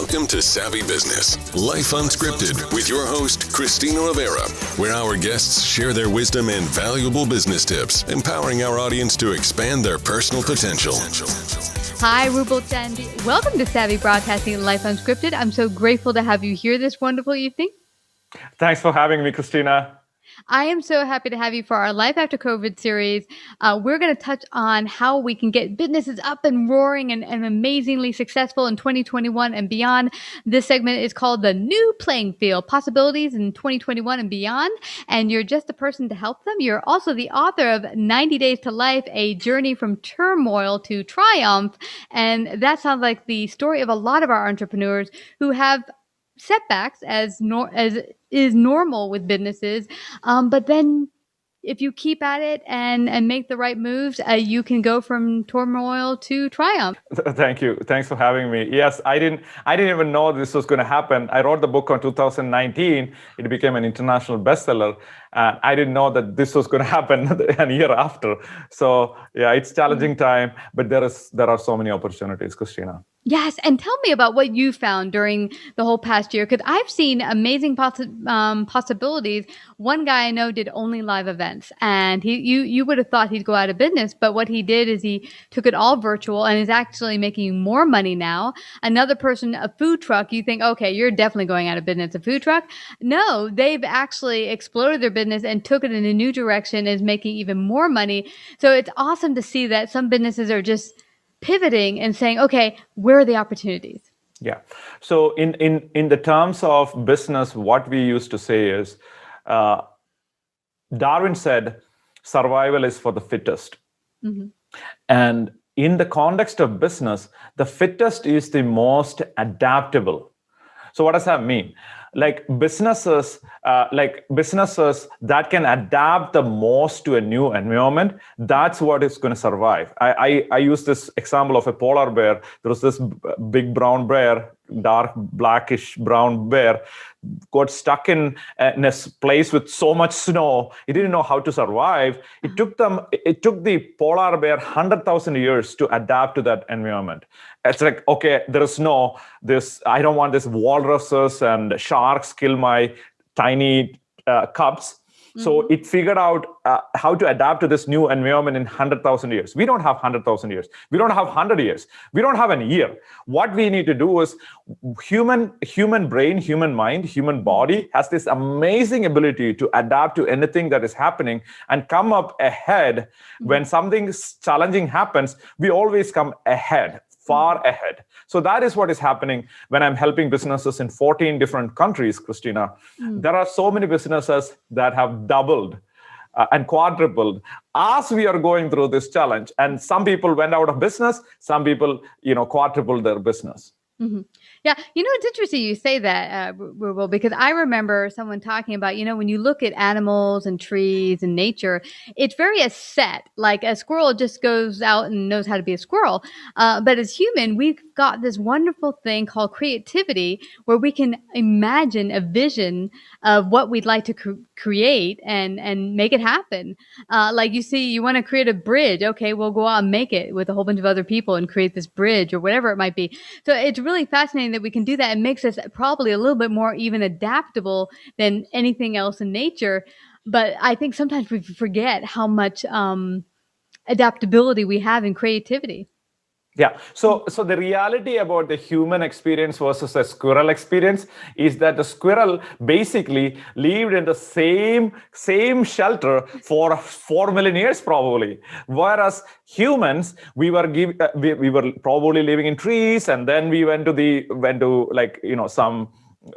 Welcome to Savvy Business, Life Unscripted, with your host, Christina Rivera, where our guests share their wisdom and valuable business tips, empowering our audience to expand their personal potential. Hi, Ruble Chandy. Welcome to Savvy Broadcasting, Life Unscripted. I'm so grateful to have you here this wonderful evening. Thanks for having me, Christina. I am so happy to have you for our Life After COVID series. We're going to touch on how we can get businesses up and roaring and amazingly successful in 2021 and beyond. This segment is called The New Playing Field, Possibilities in 2021 and Beyond. And you're just the person to help them. You're also the author of 90 Days to Life, A Journey from Turmoil to Triumph. And that sounds like the story of a lot of our entrepreneurs who have setbacks as is normal with businesses. But then if you keep at it and make the right moves, you can go from turmoil to triumph. Thank you. Thanks for having me. Yes, I didn't even know this was going to happen. I wrote the book in 2019. It became an international bestseller. I didn't know that this was going to happen a year after. So yeah, it's challenging time, but there are so many opportunities, Christina. Yes. And tell me about what you found during the whole past year, because I've seen amazing possibilities. One guy I know did only live events, and you would have thought he'd go out of business. But what he did is he took it all virtual and is actually making more money now. Another person, a food truck, you think, okay, you're definitely going out of business, a food truck. No, they've actually exploded their business and took it in a new direction, is making even more money. So it's awesome to see that some businesses are just pivoting and saying, okay, where are the opportunities? Yeah. So in the terms of business, what we used to say is, Darwin said, survival is for the fittest. Mm-hmm. And in the context of business, the fittest is the most adaptable. So what does that mean? Like businesses that can adapt the most to a new environment, that's what is going to survive. I use this example of a polar bear. There was this big brown bear, dark blackish brown bear, got stuck in a place with so much snow. He didn't know how to survive. It took the polar bear 100,000 years to adapt to that environment. It's like, okay, there is I don't want this walruses and sharks kill my tiny cubs. So it figured out how to adapt to this new environment in 100,000 years. We don't have 100,000 years. We don't have 100 years. We don't have an year. What we need to do is human brain, human mind, human body has this amazing ability to adapt to anything that is happening and come up ahead. When something challenging happens, we always come ahead. Far ahead. So that is what is happening when I'm helping businesses in 14 different countries, Christina. There are so many businesses that have doubled and quadrupled as we are going through this challenge. And some people went out of business. Some people, quadrupled their business. Mm-hmm. Yeah. It's interesting you say that, Ruble, because I remember someone talking about, when you look at animals and trees and nature, it's very set. Like a squirrel just goes out and knows how to be a squirrel. But as human, we've got this wonderful thing called creativity, where we can imagine a vision of what we'd like to create and make it happen. Like you want to create a bridge. Okay, we'll go out and make it with a whole bunch of other people and create this bridge or whatever it might be. So it's really fascinating that we can do that. It makes us probably a little bit more even adaptable than anything else in nature. But I think sometimes we forget how much adaptability we have in creativity. Yeah. So the reality about the human experience versus a squirrel experience is that the squirrel basically lived in the same shelter for 4 million years probably, whereas humans we were probably living in trees, and then we went to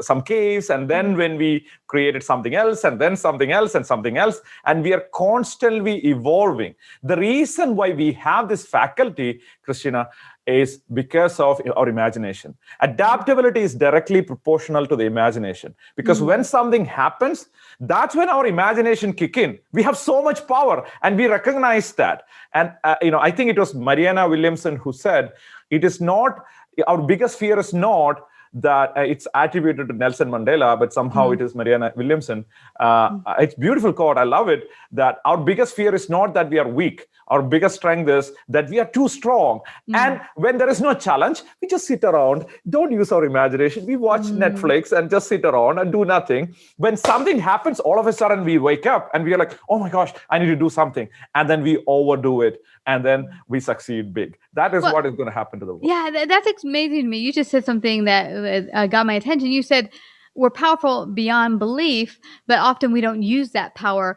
some caves, and then when we created something else, and then something else, and something else, and we are constantly evolving. The reason why we have this faculty, Christina, is because of our imagination. Adaptability is directly proportional to the imagination, because when something happens, that's when our imagination kick in. We have so much power, and we recognize that. And I think it was Mariana Williamson who said, "It is not our biggest fear is not that it's attributed to Nelson Mandela, but somehow it is Marianne Williamson. It's a beautiful quote. I love it, that our biggest fear is not that we are weak. Our biggest strength is that we are too strong. And when there is no challenge, we just sit around, don't use our imagination. We watch Netflix and just sit around and do nothing. When something happens, all of a sudden we wake up and we are like, oh my gosh, I need to do something. And then we overdo it. And then we succeed big. That is what is going to happen to the world. Yeah, that's amazing to me. You just said something that got my attention. You said we're powerful beyond belief, but often we don't use that power.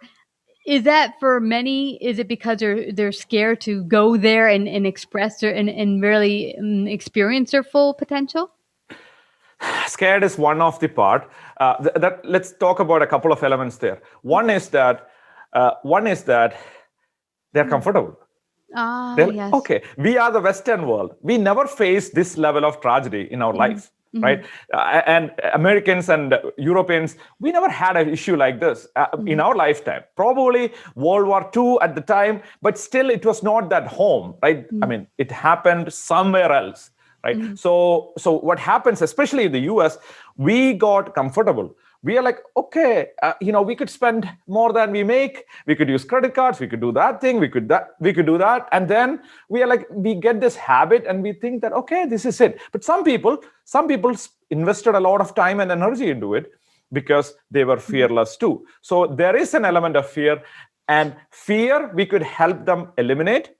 Is that for many? Is it because they're scared to go there and express their and really experience their full potential? Scared is one of the part. Let's talk about a couple of elements there. One is that they're comfortable. Yes. Okay, we are the Western world. We never face this level of tragedy in our life, right? And Americans and Europeans, we never had an issue like this in our lifetime. Probably World War II at the time, but still it was not that home, right? I mean, it happened somewhere else, right? So what happens, especially in the US, we got comfortable. We are like, okay, we could spend more than we make. We could use credit cards. We could do that thing. We could do that. And then we are like, we get this habit and we think that, okay, this is it. But some people invested a lot of time and energy into it because they were fearless too. So there is an element of fear, and fear we could help them eliminate.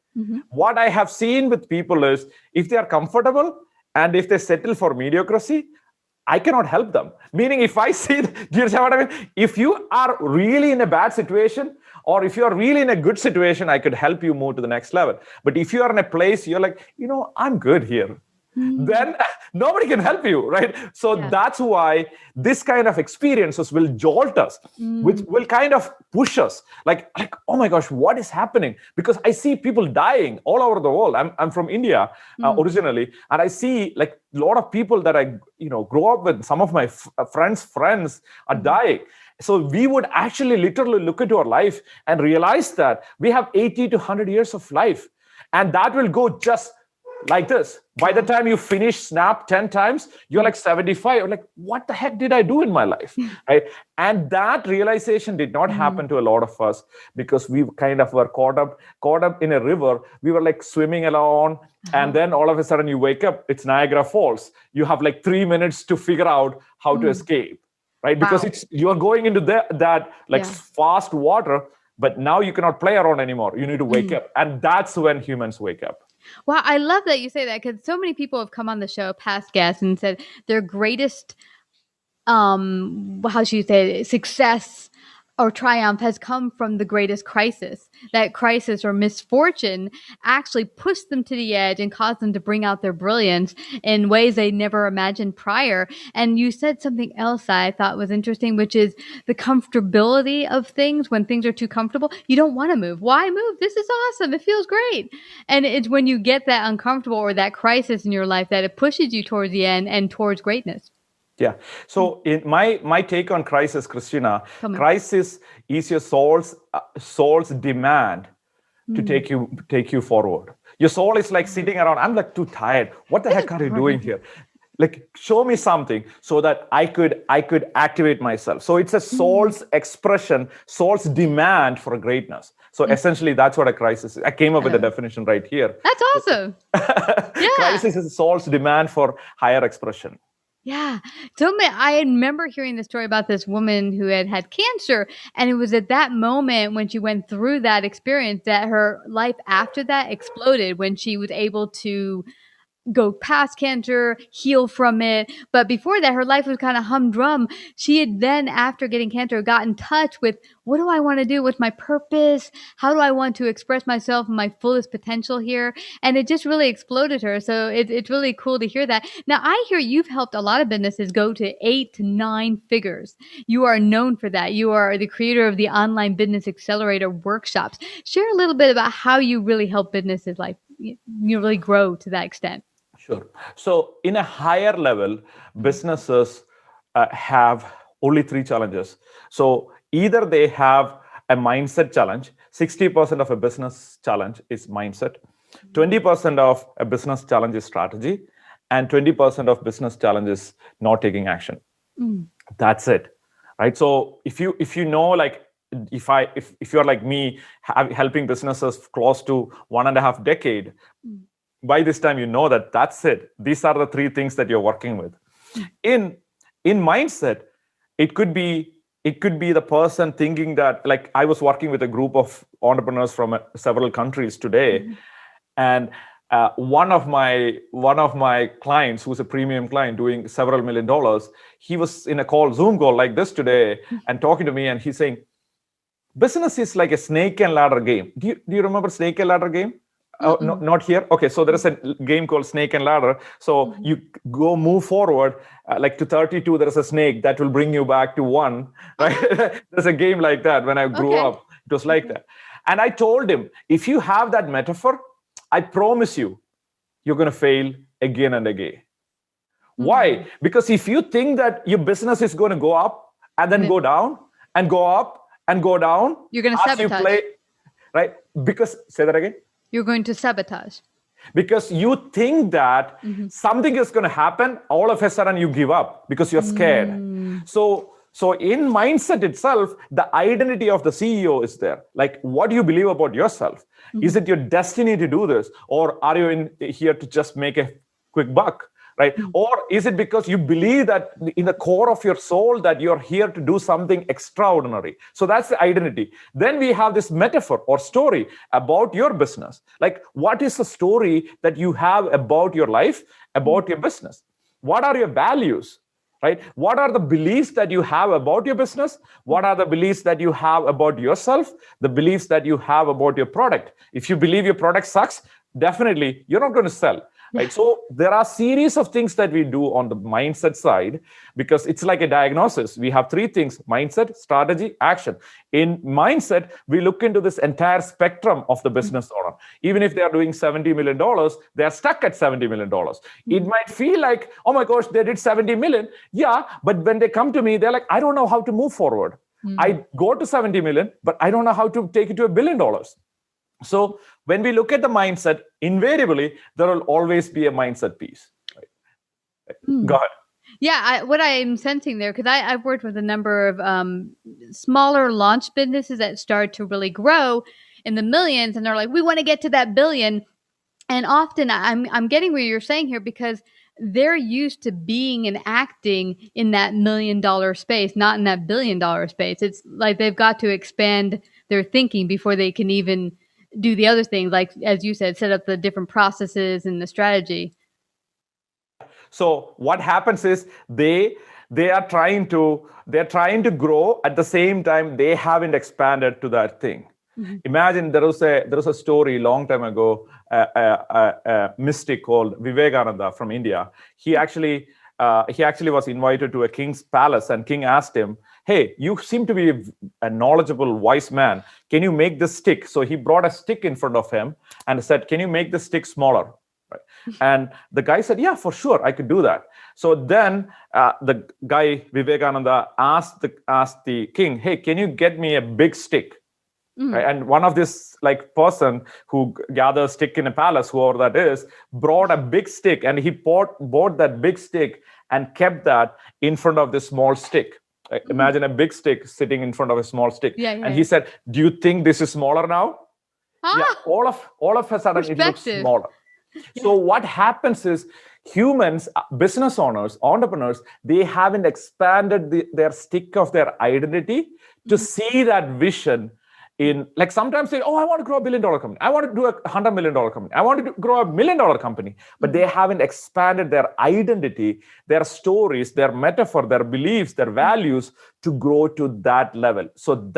What I have seen with people is if they are comfortable and if they settle for mediocrity, I cannot help them. Meaning, if I see, do you understand what I mean? If you are really in a bad situation, or if you are really in a good situation, I could help you move to the next level. But if you are in a place, you're like, I'm good here, then nobody can help you, right? So that's why this kind of experiences will jolt us, which will kind of push us. Like, oh my gosh, what is happening? Because I see people dying all over the world. I'm from India originally, and I see like a lot of people that I grew up with. Some of my friends are dying. So we would actually literally look into our life and realize that we have 80 to 100 years of life, and that will go just like this. By the time you finish Snap 10 times, you're like 75. You're like, what the heck did I do in my life? Right? And that realization did not happen to a lot of us because we kind of were caught up in a river. We were like swimming along. And then all of a sudden you wake up, it's Niagara Falls. You have like 3 minutes to figure out how to escape, right? Because you are going into that fast water, but now you cannot play around anymore. You need to wake up. And that's when humans wake up. Wow, I love that you say that, because so many people have come on the show, past guests, and said their greatest, how should you say, success or triumph has come from the greatest crisis. That crisis or misfortune actually pushed them to the edge and caused them to bring out their brilliance in ways they never imagined prior. And you said something else I thought was interesting, which is the comfortability of things. When things are too comfortable, you don't want to move. Why move? This is awesome. It feels great. And it's when you get that uncomfortable or that crisis in your life that it pushes you towards the end and towards greatness. Yeah. So in my take on crisis, Christina, crisis is your soul's demand to take you forward. Your soul is like sitting around. I'm like too tired. What the heck are you doing here? Like, show me something so that I could activate myself. So it's a soul's expression, soul's demand for greatness. So essentially, that's what a crisis is. I came up with the definition right here. That's awesome. Crisis is soul's demand for higher expression. Yeah. So I remember hearing the story about this woman who had cancer. And it was at that moment when she went through that experience that her life after that exploded, when she was able to go past cancer, heal from it. But before that, her life was kind of humdrum. She had then, after getting cancer, got in touch with, what do I want to do? What's my purpose? How do I want to express myself in my fullest potential here? And it just really exploded her. So it's really cool to hear that. Now, I hear you've helped a lot of businesses go to 8 to 9 figures. You are known for that. You are the creator of the Online Business Accelerator workshops. Share a little bit about how you really help businesses you really grow to that extent. Sure. So in a higher level, businesses have only 3 challenges. So either they have a mindset challenge. 60% of a business challenge is mindset. 20% of a business challenge is strategy. and 20% of business challenges not taking action. That's it, right? So if you know, like, if you're like me, helping businesses close to 1.5 decade, by this time you know that that's it. These are the 3 things that you're working with. In mindset, it could be the person thinking that, like, I was working with a group of entrepreneurs from several countries today, and one of my clients, who's a premium client doing several $1 million, he was in a Zoom call like this today, and talking to me, and he's saying, business is like a snake and ladder game. Do you remember snake and ladder game? No, not here. Okay, so there is a game called Snake and Ladder. So you move forward, like to 32, there is a snake that will bring you back to 1, right? There's a game like that. When I grew up, it was like that. And I told him, if you have that metaphor, I promise you're going to fail again and again. Why? Because if you think that your business is going to go up and then go down and go up and go down, you're going to sabotage. Right? Because, say that again. You're going to sabotage. Because you think that something is going to happen, all of a sudden you give up because you're scared. So in mindset itself, the identity of the CEO is there. Like, what do you believe about yourself? Is it your destiny to do this? Or are you here to just make a quick buck? Right? Or is it because you believe that in the core of your soul that you're here to do something extraordinary? So that's the identity. Then we have this metaphor or story about your business. Like, what is the story that you have about your life, about your business? What are your values? Right? What are the beliefs that you have about your business? What are the beliefs that you have about yourself? The beliefs that you have about your product. If you believe your product sucks, definitely you're not going to sell. Right? So there are a series of things that we do on the mindset side, because it's like a diagnosis. We have 3 things: mindset, strategy, action. In mindset, we look into this entire spectrum of the business owner. Even if they are doing $70 million, they are stuck at $70 million. It might feel like, oh my gosh, they did 70 million. Yeah, but when they come to me, they're like, I don't know how to move forward. I go to 70 million, but I don't know how to take it to $1 billion. So when we look at the mindset, invariably, there will always be a mindset piece. Right? Go ahead. Yeah, what I'm sensing there, because I've worked with a number of smaller launch businesses that start to really grow in the millions, and they're like, we want to get to that billion. And often I'm getting where you're saying here, because they're used to being and acting in that $1 million space, not in that $1 billion space. It's like they've got to expand their thinking before they can even do the other things, like, as you said, set up the different processes and the strategy. So what happens is they're trying to grow at the same time they haven't expanded to that thing. Imagine there was a story long time ago, a mystic called Vivekananda from India. He actually was invited to a king's palace, and king asked him, hey, you seem to be a knowledgeable, wise man. Can you make this stick? So he brought a stick in front of him and said, can you make the stick smaller? Right. And the guy said, yeah, for sure, I could do that. So then the guy, Vivekananda, asked the king, hey, can you get me a big stick? Right? And one of this person who gathers stick in a palace, whoever that is, brought a big stick, and he bought that big stick and kept that in front of the small stick. Imagine a big stick sitting in front of a small stick. And he said, do you think this is smaller now? Yeah, all of a sudden it looks smaller. So what happens is humans, business owners, entrepreneurs, they haven't expanded their stick of their identity to see that vision in, like, sometimes say, oh, I want to grow a $1 billion company. I want to do a $100 million company. I want to grow a $1 million company. But they haven't expanded their identity, their stories, their metaphor, their beliefs, their values to grow to that level. So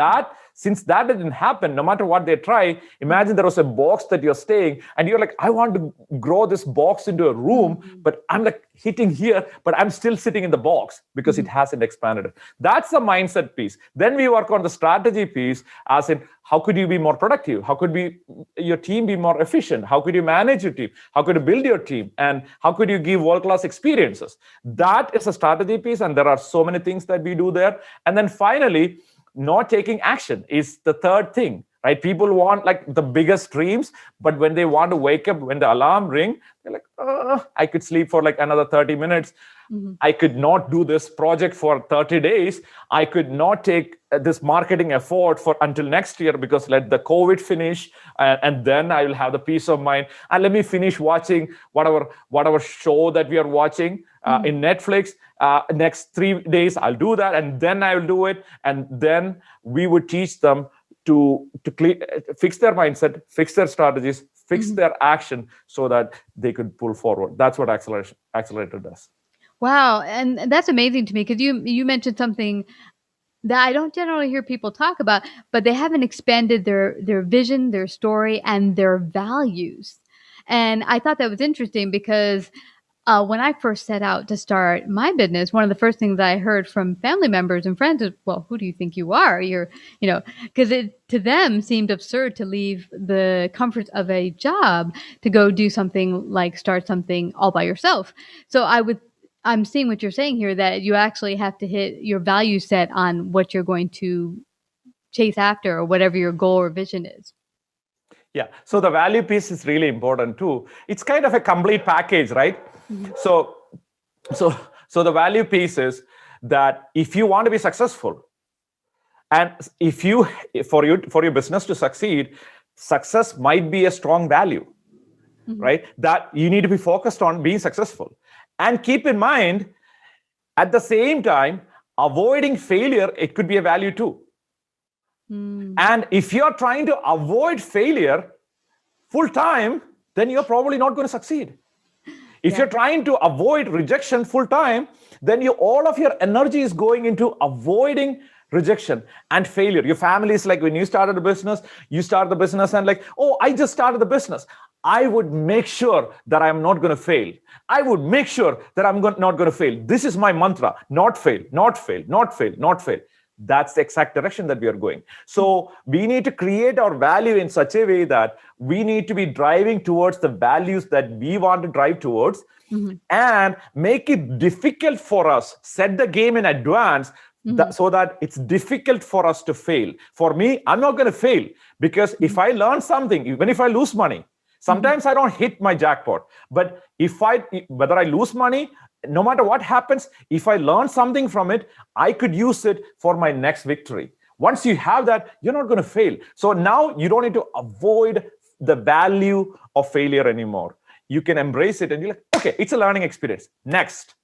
since that didn't happen, no matter what they try, imagine there was a box that you're staying and you're like, I want to grow this box into a room, but I'm like hitting here, but I'm still sitting in the box because it hasn't expanded. That's the mindset piece. Then we work on the strategy piece, as in, how could you be more productive? How could your team be more efficient? How could you manage your team? How could you build your team? And how could you give world-class experiences? That is a strategy piece, and there are so many things that we do there. And then finally, not taking action is the third thing. right? People want like the biggest dreams, but when they want to wake up, when the alarm ring, they're like, I could sleep for like another 30 minutes. I could not do this project for 30 days. I could not take this marketing effort for until next year because let the COVID finish, and then I will have the peace of mind. And let me finish watching whatever show that we are watching in Netflix. Next 3 days, I'll do that, and then I will do it. And then we would teach them to fix their mindset, fix their strategies, fix their action so that they could pull forward. That's what Accelerator does. Wow. And that's amazing to me because you mentioned something that I don't generally hear people talk about, but they haven't expanded their vision, their story, and their values. And I thought that was interesting because when I first set out to start my business, one of the first things I heard from family members and friends is, well, who do you think you are? Because it to them seemed absurd to leave the comforts of a job to go do something like start something all by yourself. So I'm seeing what you're saying here, that you actually have to hit your value set on what you're going to chase after or whatever your goal or vision is. Yeah. So the value piece is really important too. It's kind of a complete package, right? So the value piece is that if you want to be successful, and for your business to succeed, success might be a strong value, right? That you need to be focused on being successful. And keep in mind, at the same time, avoiding failure, it could be a value too. And if you're trying to avoid failure full time, then you're probably not going to succeed. If you're trying to avoid rejection full time, then all of your energy is going into avoiding rejection and failure. Your family is like, when you started a business, and like, oh, I just started the business. I would make sure that I'm not going to fail. I would make sure that I'm not going to fail. This is my mantra: not fail, not fail, not fail, not fail. That's the exact direction that we are going. So we need to create our value in such a way that we need to be driving towards the values that we want to drive towards, and make it difficult for us, set the game in advance, so that it's difficult for us to fail. For me, I'm not going to fail because if I learn something, even if I lose money, sometimes I don't hit my jackpot, but whether I lose money, no matter what happens, if I learn something from it, I could use it for my next victory. Once you have that, you're not going to fail. So now you don't need to avoid the value of failure anymore. You can embrace it and you're like, okay, it's a learning experience. Next.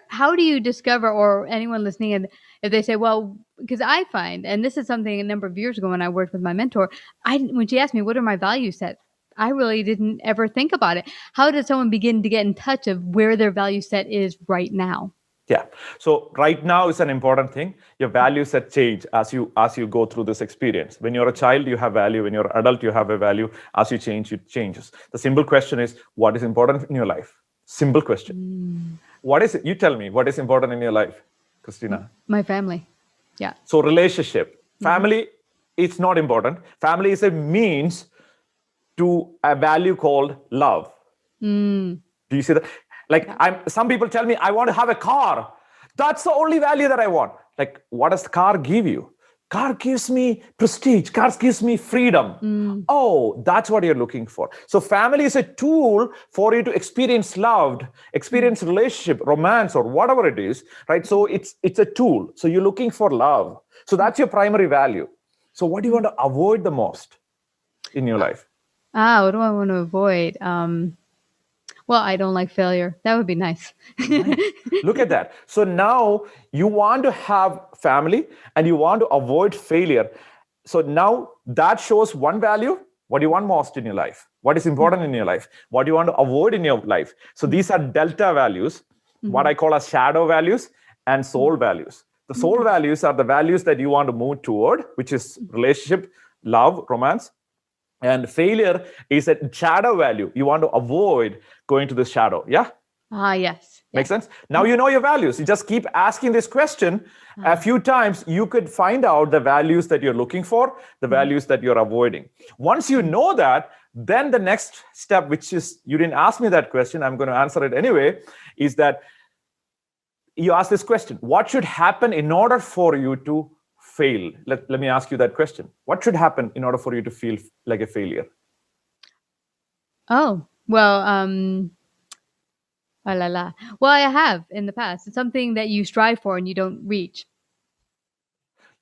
How do you discover, or anyone listening, and if they say, well, because I find, and this is something a number of years ago when I worked with my mentor, when she asked me, what are my value set? I really didn't ever think about it. How does someone begin to get in touch of where their value set is right now? Yeah. So right now is an important thing. Your value set change as you go through this experience. When you're a child, you have value. When you're an adult, you have a value. As you change, it changes. The simple question is, what is important in your life? Simple question. What is it? You tell me, what is important in your life, Christina? My family. Yeah. So relationship. Family, it's not important. Family is a means to a value called love. Do you see that? Like, some people tell me, I want to have a car. That's the only value that I want. Like, what does the car give you? Car gives me prestige. Car gives me freedom. Oh, that's what you're looking for. So family is a tool for you to experience love, experience relationship, romance, or whatever it is, right? So it's a tool. So you're looking for love. So that's your primary value. So what do you want to avoid the most in your life? What do I want to avoid? Well, I don't like failure. That would be nice. Look at that. So now you want to have family and you want to avoid failure. So now that shows one value. What do you want most in your life? What is important in your life? What do you want to avoid in your life? So these are delta values, what I call as shadow values and soul values. The soul values are the values that you want to move toward, which is relationship, love, romance. And failure is a shadow value. You want to avoid going to the shadow. Yeah? Yes. Makes sense? Now you know your values. You just keep asking this question a few times. You could find out the values that you're looking for, the values that you're avoiding. Once you know that, then the next step, which is, you didn't ask me that question, I'm going to answer it anyway, is that you ask this question: what should happen in order for you to fail, let me ask you that question. What should happen in order for you to feel like a failure? Oh, well, ah, la, la. Well, I have in the past. It's something that you strive for and you don't reach.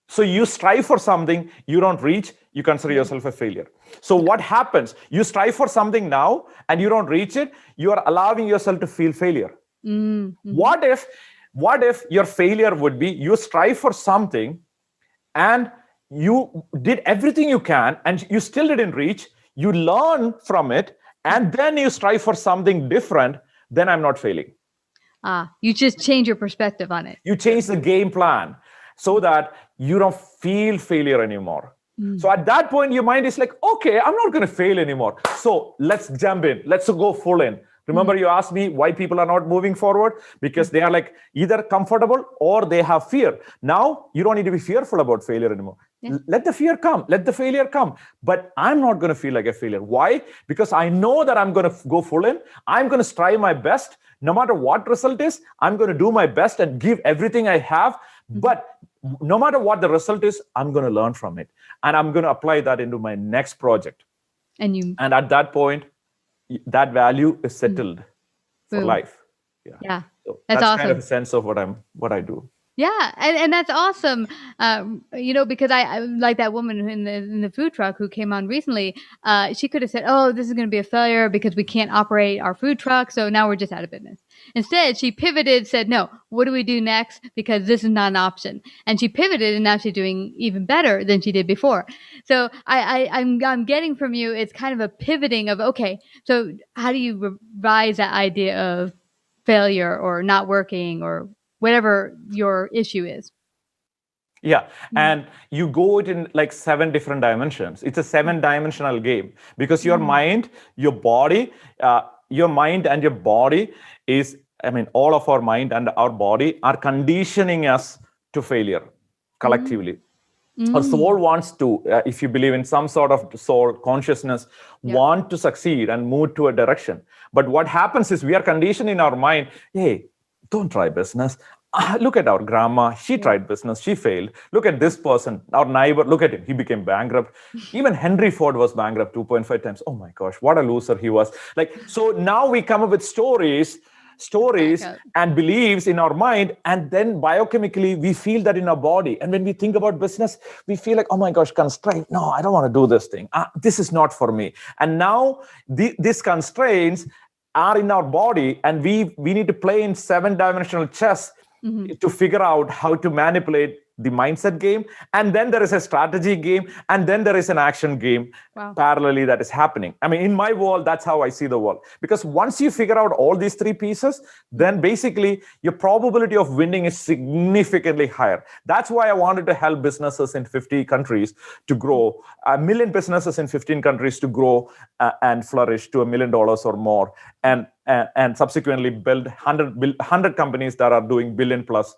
So you strive for something you don't reach, you consider yourself a failure. So what happens? You strive for something now and you don't reach it, you are allowing yourself to feel failure. Mm-hmm. What if your failure would be you strive for something and you did everything you can and you still didn't reach, you learn from it, and then you strive for something different, then I'm not failing. You just change your perspective on it. You change the game plan so that you don't feel failure anymore. So at that point, your mind is like, okay, I'm not going to fail anymore. So let's jump in. Let's go full in. Remember, you asked me why people are not moving forward? Because they are like either comfortable or they have fear. Now, you don't need to be fearful about failure anymore. Yeah. Let the fear come. Let the failure come. But I'm not going to feel like a failure. Why? Because I know that I'm going to go full in. I'm going to strive my best. No matter what result is, I'm going to do my best and give everything I have. But no matter what the result is, I'm going to learn from it. And I'm going to apply that into my next project. And at that point, that value is settled for life. Yeah. So that's awesome. Kind of a sense of what I do. Yeah, and that's awesome. Because I like that woman in the food truck who came on recently. She could have said, "Oh, this is going to be a failure because we can't operate our food truck, so now we're just out of business." Instead, she pivoted, said, "No, what do we do next? Because this is not an option." And she pivoted, and now she's doing even better than she did before. So I'm getting from you, it's kind of a pivoting of, okay, so how do you revise that idea of failure or not working or whatever your issue is? Yeah. And you go it in like 7 different dimensions. It's a 7-dimensional game because your mind, your body, your mind and your body is, all of our mind and our body are conditioning us to failure collectively. Our soul wants to, if you believe in some sort of soul consciousness, want to succeed and move to a direction. But what happens is we are conditioning our mind, hey, don't try business. Look at our grandma. She tried business. She failed. Look at this person, our neighbor. Look at him. He became bankrupt. Even Henry Ford was bankrupt 2.5 times. Oh my gosh, what a loser he was. So now we come up with stories and beliefs in our mind, and then biochemically we feel that in our body. And when we think about business, we feel like, oh my gosh, constraint. No, I don't want to do this thing. This is not for me. And now these constraints are in our body, and we need to play in 7-dimensional chess to figure out how to manipulate the mindset game. And then there is a strategy game, and then there is an action game parallelly that is happening. In my world, that's how I see the world. Because once you figure out all these 3 pieces, then basically your probability of winning is significantly higher. That's why I wanted to help businesses in 50 countries to grow, 1 million businesses in 15 countries to grow and flourish to $1 million or more. And subsequently build 100 companies that are doing billion plus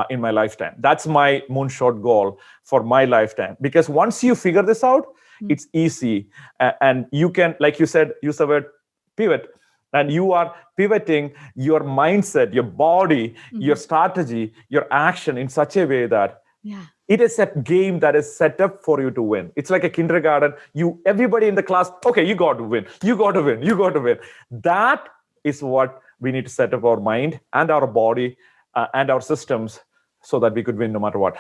in my lifetime. That's my moonshot goal for my lifetime. Because once you figure this out, it's easy. And you can, like you said, use the word pivot. And you are pivoting your mindset, your body, your strategy, your action in such a way that it is a game that is set up for you to win. It's like a kindergarten. Everybody in the class, okay, you got to win. You got to win. You got to win. That is what we need to set up our mind and our body and our systems so that we could win no matter what.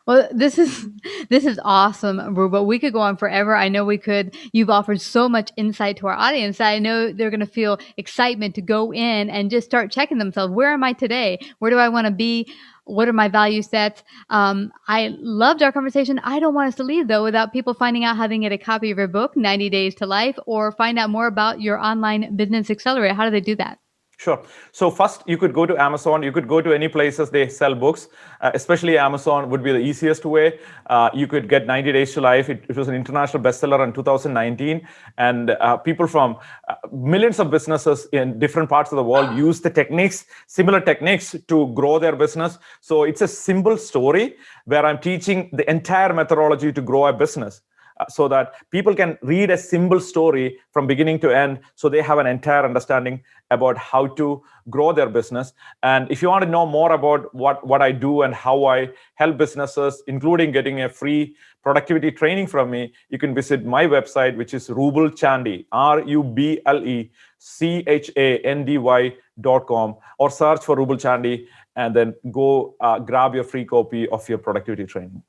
Well, this is awesome, Ruble. We could go on forever. I know we could. You've offered so much insight to our audience. I know they're going to feel excitement to go in and just start checking themselves. Where am I today? Where do I want to be? What are my value sets? I loved our conversation. I don't want us to leave, though, without people finding out how they can get a copy of your book, 90 Days to Life, or find out more about your Online Business Accelerator. How do they do that? Sure. So first, you could go to Amazon. You could go to any places they sell books, especially Amazon would be the easiest way. You could get 90 Days to Life. It was an international bestseller in 2019. And people from millions of businesses in different parts of the world use the similar techniques to grow their business. So it's a simple story where I'm teaching the entire methodology to grow a business. so that people can read a simple story from beginning to end, so they have an entire understanding about how to grow their business. And if you want to know more about what I do and how I help businesses, including getting a free productivity training from me, you can visit my website, which is Ruble Chandy, RubleChandy.com, or search for Ruble Chandy and then go grab your free copy of your productivity training.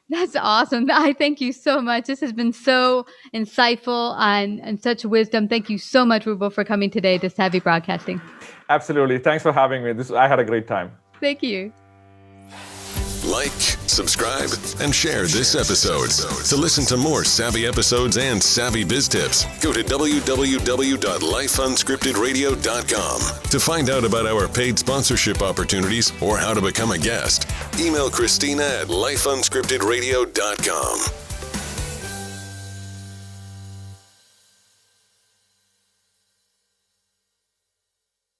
That's awesome. I thank you so much. This has been so insightful and such wisdom. Thank you so much, Ruble, for coming today to Savvy Broadcasting. Absolutely. Thanks for having me. I had a great time. Thank you. Like, subscribe, and share this episode. To listen to more savvy episodes and savvy biz tips, go to www.lifeunscriptedradio.com. To find out about our paid sponsorship opportunities or how to become a guest, email Christina at lifeunscriptedradio.com.